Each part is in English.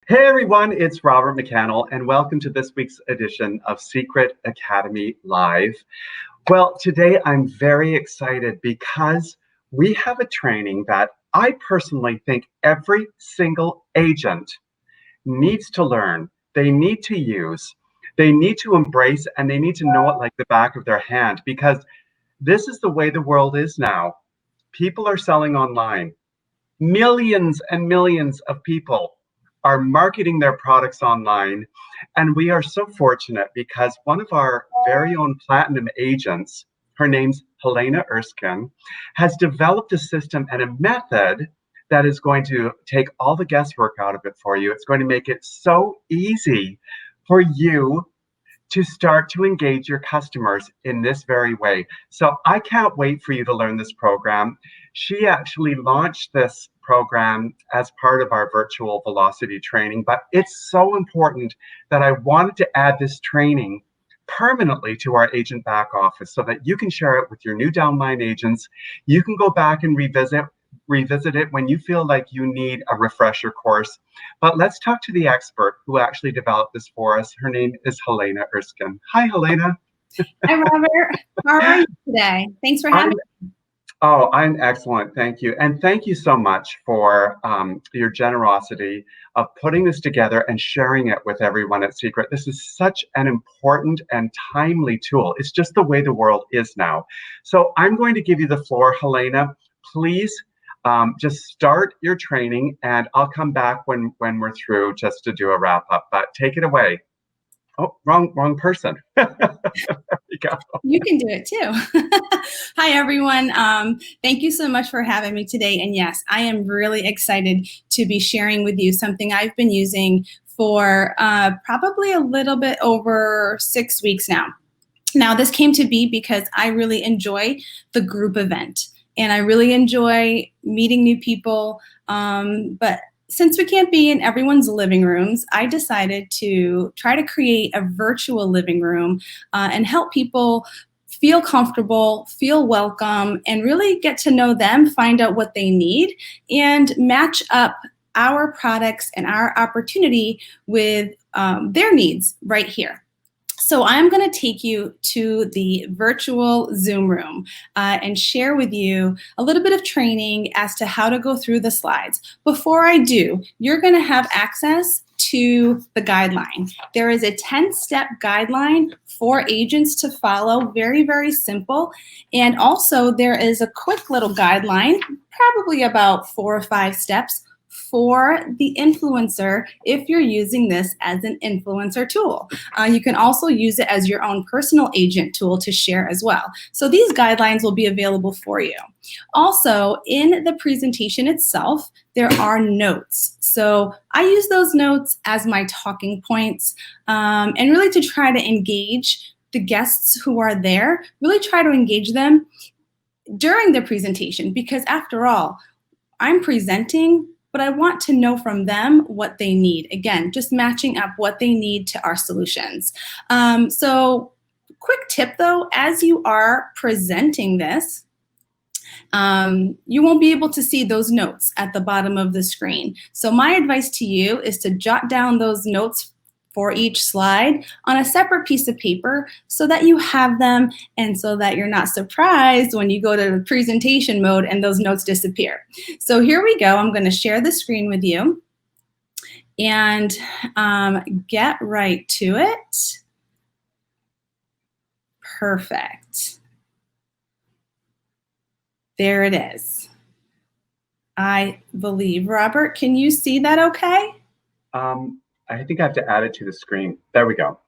Hey everyone, it's Robert McCannell, and welcome to this week's edition of Secret Academy Live. Well, today I'm very excited because we have a training that I personally think every single agent needs to learn, they need to use, they need to embrace, and they need to know it like the back of their hand because this is the way the world is now. People are selling online. Millions and millions of people are marketing their products online. And we are so fortunate because one of our very own platinum agents, her name's Helena Erskine, has developed a system and a method that is going to take all the guesswork out of it for you. It's going to make it so easy for you to start to engage your customers in this very way. So I can't wait for you to learn this program. She actually launched this program as part of our virtual velocity training, but it's so important that I wanted to add this training permanently to our agent back office so that you can share it with your new downline agents. You can go back and revisit it when you feel like you need a refresher course. But let's talk to the expert who actually developed this for us. Her name is Helena Erskine. Hi, Helena. Hi, Robert. How are you today? Thanks for having me. Oh, I'm excellent. Thank you. And thank you so much for your generosity of putting this together and sharing it with everyone at Secret. This is such an important and timely tool. It's just the way the world is now. So I'm going to give you the floor, Helena. Please just start your training and I'll come back when we're through just to do a wrap up, but take it away. Oh, wrong person. There you go. You can do it too. Hi, everyone. Thank you so much for having me today. And yes, I am really excited to be sharing with you something I've been using for probably a little bit over 6 weeks now. Now, this came to be because I really enjoy the group event and I really enjoy meeting new people. But since we can't be in everyone's living rooms, I decided to try to create a virtual living room and help people feel comfortable, feel welcome, and really get to know them, find out what they need, and match up our products and our opportunity with their needs right here. So I'm going to take you to the virtual Zoom room and share with you a little bit of training as to how to go through the slides. Before I do, you're going to have access to the guideline. There is a 10-step guideline for agents to follow, very, very simple. And also there is a quick little guideline, probably about 4 or 5 steps for the influencer if you're using this as an influencer tool. You can also use it as your own personal agent tool to share as well. So these guidelines will be available for you. Also, in the presentation itself, there are notes. So I use those notes as my talking points and really to try to engage the guests who are there, really try to engage them during the presentation because after all, I'm presenting, but I want to know from them what they need. Again, just matching up what they need to our solutions. So quick tip though, as you are presenting this, you won't be able to see those notes at the bottom of the screen. So my advice to you is to jot down those notes for each slide on a separate piece of paper so that you have them and so that you're not surprised when you go to presentation mode and those notes disappear. So here we go. I'm going to share the screen with you and get right to it. Perfect. There it is. I believe, Robert, can you see that okay? I think I have to add it to the screen. There we go.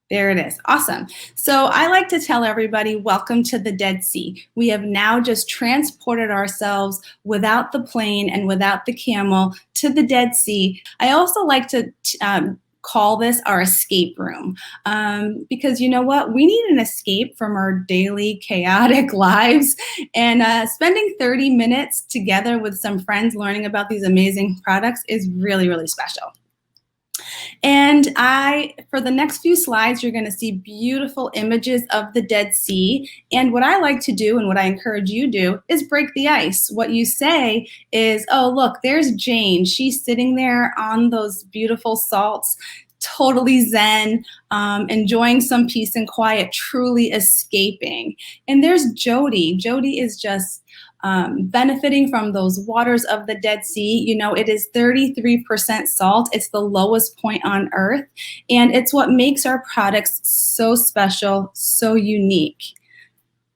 There it is. Awesome. So I like to tell everybody, welcome to the Dead Sea. We have now just transported ourselves without the plane and without the camel to the Dead Sea. I also like to call this our escape room because you know what? We need an escape from our daily chaotic lives, and spending 30 minutes together with some friends learning about these amazing products is really, really special. And for the next few slides, you're going to see beautiful images of the Dead Sea. And what I like to do, and what I encourage you to do, is break the ice. What you say is, oh, look, there's Jane. She's sitting there on those beautiful salts, totally zen, enjoying some peace and quiet, truly escaping. And there's Jody. Jody is just benefiting from those waters of the Dead Sea. You know, it is 33% salt. It's the lowest point on earth. And it's what makes our products so special, so unique.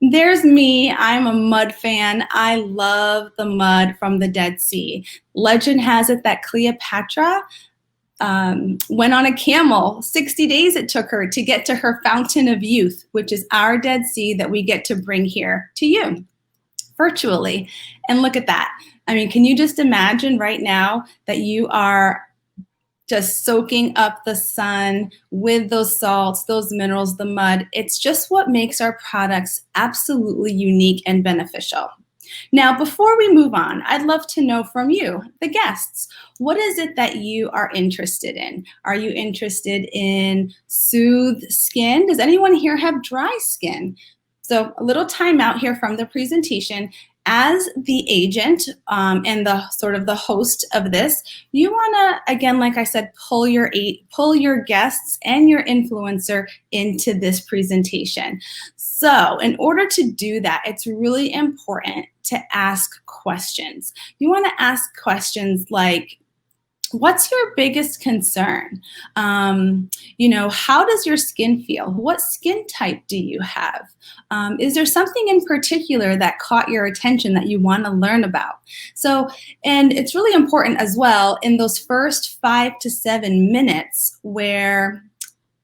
There's me. I'm a mud fan. I love the mud from the Dead Sea. Legend has it that Cleopatra went on a camel. 60 days it took her to get to her fountain of youth, which is our Dead Sea that we get to bring here to you virtually. And look at that. I mean, can you just imagine right now that you are just soaking up the sun with those salts, those minerals, the mud? It's just what makes our products absolutely unique and beneficial. Now, before we move on, I'd love to know from you, the guests, what is it that you are interested in? Are you interested in soothed skin? Does anyone here have dry skin? So a little time out here from the presentation. As the agent and the sort of the host of this, you want to, again, like I said, pull your guests and your influencer into this presentation. So in order to do that, it's really important to ask questions. You want to ask questions like, what's your biggest concern? You know, how does your skin feel? What skin type do you have? Is there something in particular that caught your attention that you want to learn about? So, and it's really important as well in those first 5 to 7 minutes where,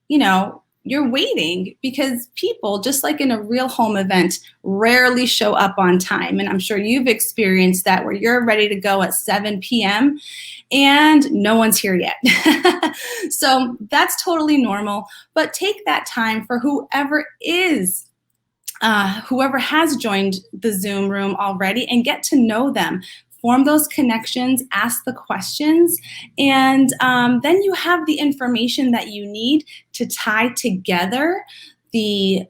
you know, you're waiting, because people, just like in a real home event, rarely show up on time. And I'm sure you've experienced that, where you're ready to go at 7 p.m. and no one's here yet. So that's totally normal, but take that time for whoever has joined the Zoom room already, and get to know them. Form those connections, ask the questions, and then you have the information that you need to tie together the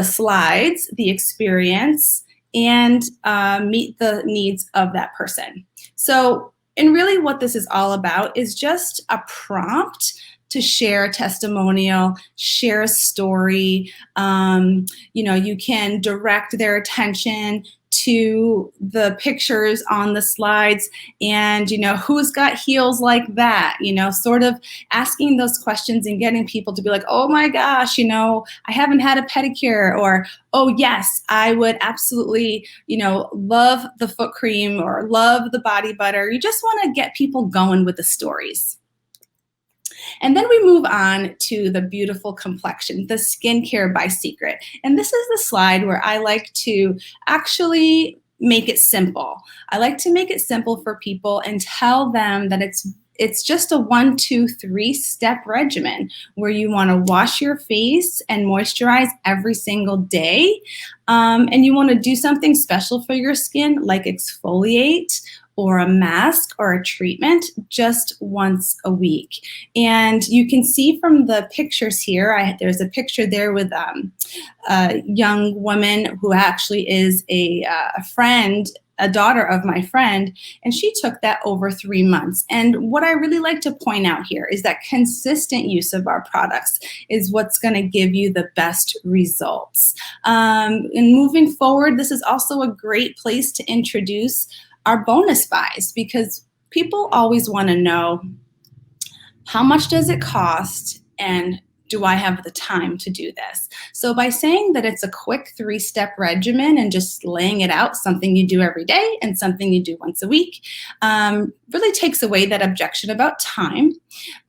slides, the experience, and meet the needs of that person. So, and really what this is all about is just a prompt to share a testimonial, share a story. You know, you can direct their attention to the pictures on the slides, and, you know, who's got heels like that, you know, sort of asking those questions and getting people to be like, oh my gosh, you know, I haven't had a pedicure, or, oh yes, I would absolutely, you know, love the foot cream or love the body butter. You just want to get people going with the stories. And then we move on to the beautiful complexion, the skincare by Secret. And this is the slide where I like to actually make it simple. I like to make it simple for people and tell them that it's just a 1, 2, 3 step regimen where you want to wash your face and moisturize every single day. And you want to do something special for your skin, like exfoliate, or a mask, or a treatment, just once a week. And you can see from the pictures here, there's a picture there with a young woman who actually is a friend, a daughter of my friend, and she took that over 3 months. And what I really like to point out here is that consistent use of our products is what's going to give you the best results. And moving forward, this is also a great place to introduce our bonus buys, because people always want to know, how much does it cost, and do I have the time to do this? So by saying that it's a quick 3-step regimen and just laying it out, something you do every day and something you do once a week, really takes away that objection about time.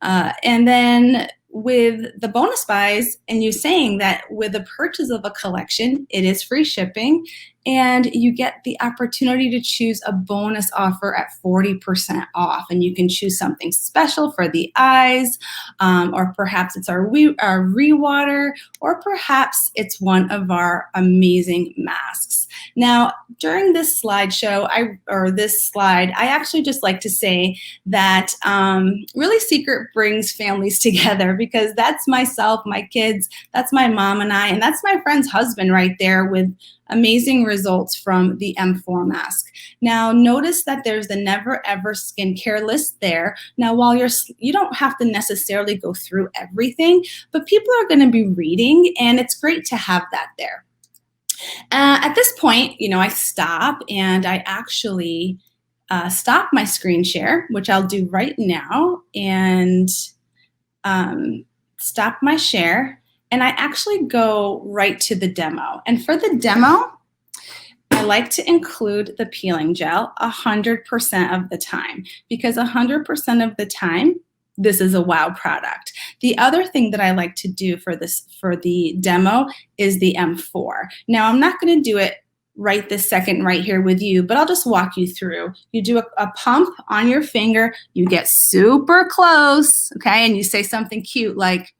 And then with the bonus buys, and you saying that with the purchase of a collection, it is free shipping, and you get the opportunity to choose a bonus offer at 40% off. And you can choose something special for the eyes, or perhaps it's our re-water, or perhaps it's one of our amazing masks. Now, during this slideshow, I actually just like to say that really Secret brings families together, because that's myself, my kids, that's my mom and I, and that's my friend's husband right there with amazing results from the M4 mask. Now, notice that there's the Never Ever skincare list there. Now, while you don't have to necessarily go through everything, but people are going to be reading, and it's great to have that there. At this point, I stop, and I actually stop my screen share, which I'll do right now, and stop my share. And I actually go right to the demo. And for the demo, I like to include the peeling gel 100% of the time, because 100% of the time, this is a wow product. The other thing that I like to do for the demo is the M4. Now, I'm not going to do it right this second right here with you, but I'll just walk you through. You do a pump on your finger, you get super close, okay, and you say something cute like,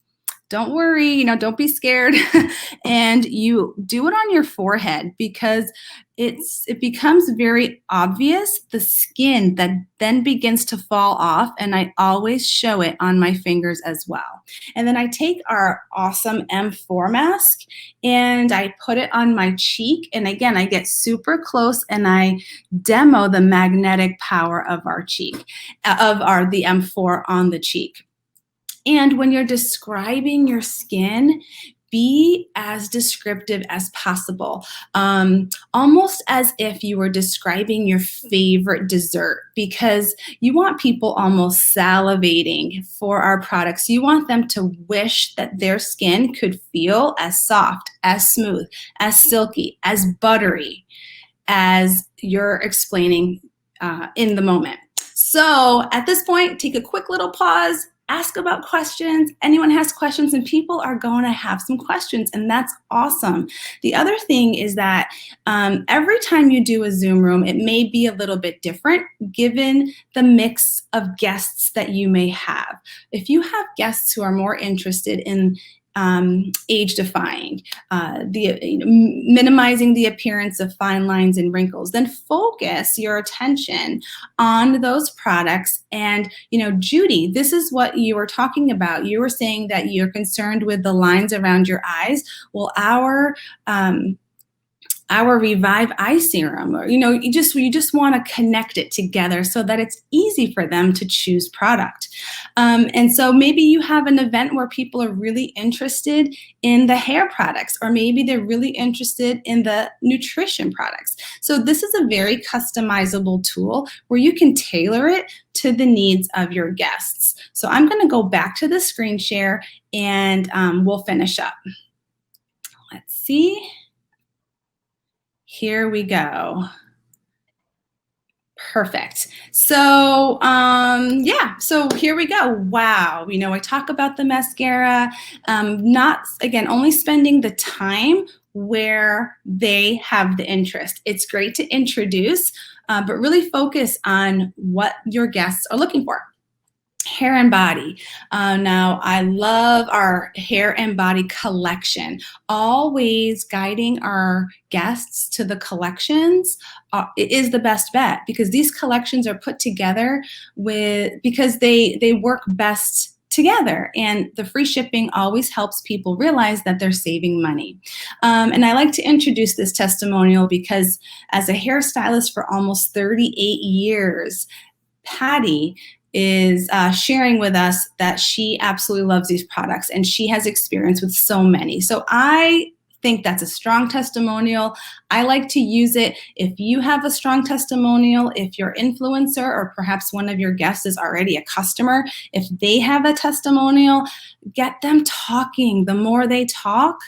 don't worry, don't be scared. And you do it on your forehead, because it becomes very obvious, the skin that then begins to fall off, and I always show it on my fingers as well. And then I take our awesome M4 mask and I put it on my cheek, and again, I get super close and I demo the magnetic power of our cheek, the M4 on the cheek. And when you're describing your skin, be as descriptive as possible, almost as if you were describing your favorite dessert, because you want people almost salivating for our products. You want them to wish that their skin could feel as soft, as smooth, as silky, as buttery as you're explaining in the moment. So at this point, take a quick little pause. Ask about questions. Anyone has questions, and people are going to have some questions, and that's awesome. The other thing is that every time you do a Zoom room, it may be a little bit different given the mix of guests that you may have. If you have guests who are more interested in age-defying, minimizing the appearance of fine lines and wrinkles, then focus your attention on those products. And, Judy, this is what you were talking about. You were saying that you're concerned with the lines around your eyes. Well, our Revive Eye Serum, or you just want to connect it together so that it's easy for them to choose product. And so maybe you have an event where people are really interested in the hair products, or maybe they're really interested in the nutrition products. So this is a very customizable tool where you can tailor it to the needs of your guests. So I'm going to go back to the screen share, and we'll finish up. Let's see. Here we go. Perfect. So so here we go. Wow. I talk about the mascara, only spending the time where they have the interest. It's great to introduce, but really focus on what your guests are looking for. Hair and body. Now, I love our hair and body collection. Always guiding our guests to the collections is the best bet, because these collections are put together because they work best together, and the free shipping always helps people realize that they're saving money. And I like to introduce this testimonial because as a hairstylist for almost 38 years, Patty is sharing with us that she absolutely loves these products, and she has experience with so many. So I think that's a strong testimonial. I like to use it. If you have a strong testimonial, if your influencer or perhaps one of your guests is already a customer, if they have a testimonial, get them talking. The more they talk,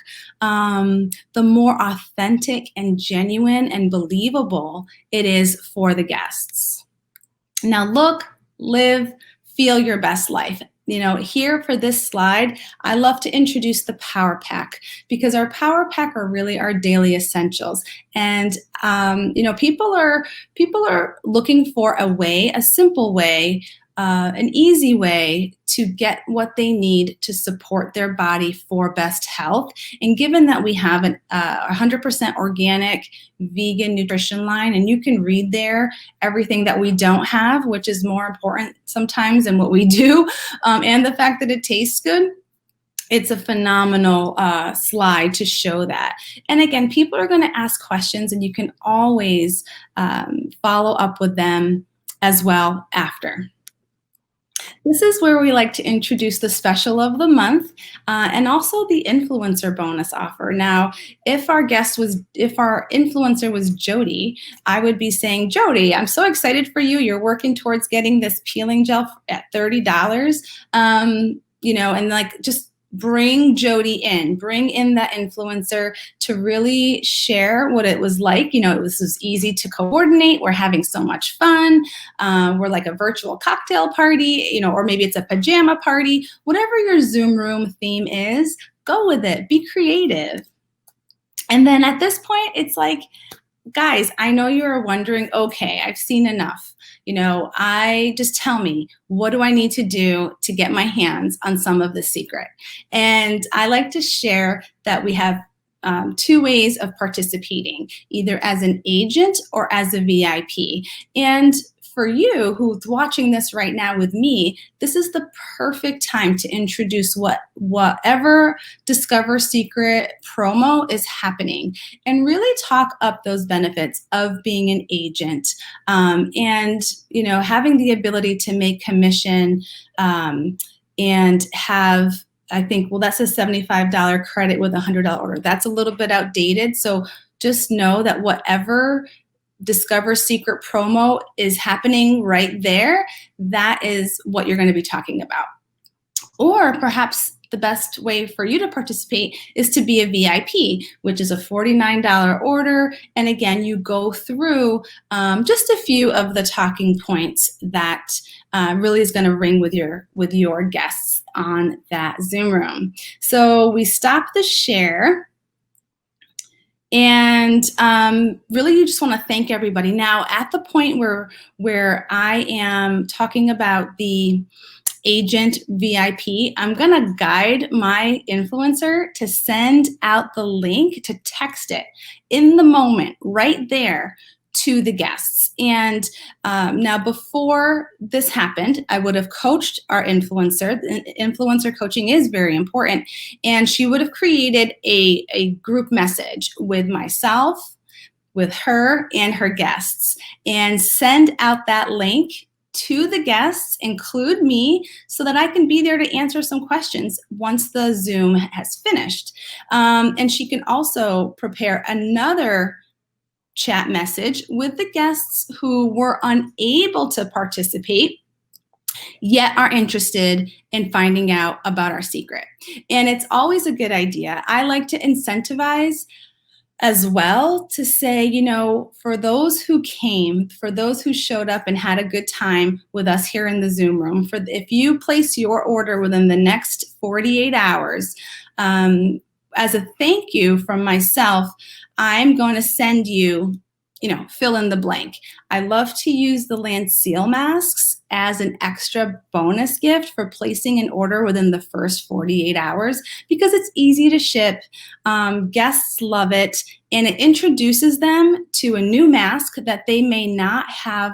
the more authentic and genuine and believable it is for the guests. Now look, live, feel your best life. here for this slide, I love to introduce the Power Pack, because our Power Pack are really our daily essentials. And people are looking for a simple way, an easy way to get what they need to support their body for best health. And given that we have a 100% organic vegan nutrition line, and you can read there everything that we don't have, which is more important sometimes than what we do, and the fact that it tastes good, it's a phenomenal slide to show that. And again, people are going to ask questions, and you can always follow up with them as well after. This is where we like to introduce the special of the month, and also the influencer bonus offer. Now, if our influencer was Jody, I would be saying, Jody, I'm so excited for you. You're working towards getting this peeling gel at $30. And just bring Jody in, bring in that influencer to really share what it was like. This was easy to coordinate. We're having so much fun. We're like a virtual cocktail party, or maybe it's a pajama party. Whatever your Zoom room theme is, go with it. Be creative. And then at this point, it's like, guys, I know you're wondering, okay, I've seen enough. Just tell me, what do I need to do to get my hands on some of the secret? And I like to share that we have 2 ways of participating, either as an agent or as a VIP. And for you who's watching this right now with me, this is the perfect time to introduce whatever Discover Secret promo is happening, and really talk up those benefits of being an agent, and having the ability to make commission, and have, I think, that's a $75 credit with a $100 order. That's a little bit outdated. So just know that whatever Discover Secret promo is happening right there, that is what you're going to be talking about. Or perhaps the best way for you to participate is to be a VIP, which is a $49 order. And again, you go through just a few of the talking points that really is going to ring with your guests on that Zoom room. So we stop the share. And really, you just want to thank everybody. Now, at the point where I am talking about the agent VIP, I'm going to guide my influencer to send out the link, to text it in the moment right there to the guests. And now, before this happened, I would have coached our influencer. Influencer coaching is very important. And she would have created a group message with myself, with her, and her guests, and send out that link to the guests, include me, so that I can be there to answer some questions once the Zoom has finished. And she can also prepare another chat message with the guests who were unable to participate yet are interested in finding out about our secret. And it's always a good idea. I like to incentivize as well, to say, for those who came, for those who showed up and had a good time with us here in the Zoom room, if you place your order within the next 48 hours, as a thank you from myself, I'm going to send you, fill in the blank. I love to use the Land Seal masks as an extra bonus gift for placing an order within the first 48 hours, because it's easy to ship. Guests love it, and it introduces them to a new mask that they may not have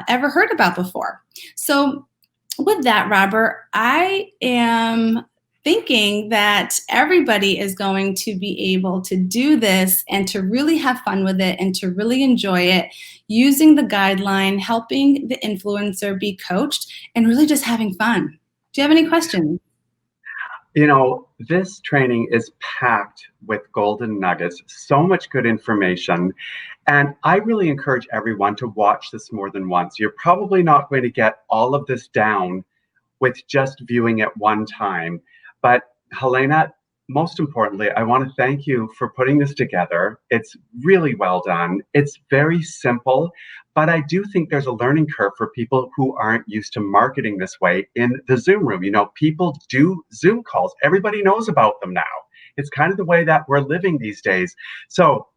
ever heard about before. So with that, Robert, I am thinking that everybody is going to be able to do this and to really have fun with it and to really enjoy it, using the guideline, helping the influencer be coached, and really just having fun. Do you have any questions? This training is packed with golden nuggets, so much good information. And I really encourage everyone to watch this more than once. You're probably not going to get all of this down with just viewing it one time. But Helena, most importantly, I want to thank you for putting this together. It's really well done. It's very simple, but I do think there's a learning curve for people who aren't used to marketing this way in the Zoom room. You know, people do Zoom calls. Everybody knows about them now. It's kind of the way that we're living these days. So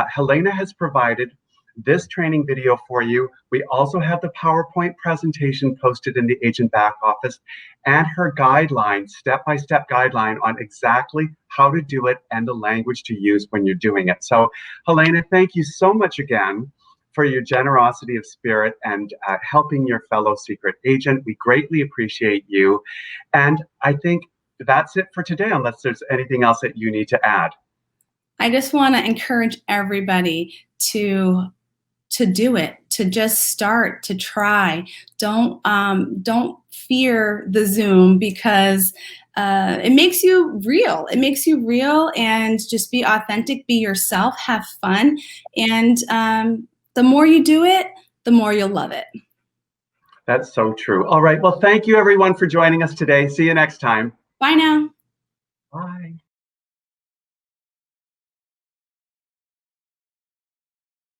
Helena has provided this training video for you. We also have the PowerPoint presentation posted in the agent back office and her guideline, step-by-step guideline on exactly how to do it and the language to use when you're doing it. So Helena, thank you so much again for your generosity of spirit and helping your fellow secret agent. We greatly appreciate you. And I think that's it for today, unless there's anything else that you need to add. I just want to encourage everybody to do it, to just start, to try. Don't fear the Zoom, because it makes you real. It makes you real, and just be authentic, be yourself, have fun. And the more you do it, the more you'll love it. That's so true. All right. Well, thank you everyone for joining us today. See you next time. Bye now. Bye.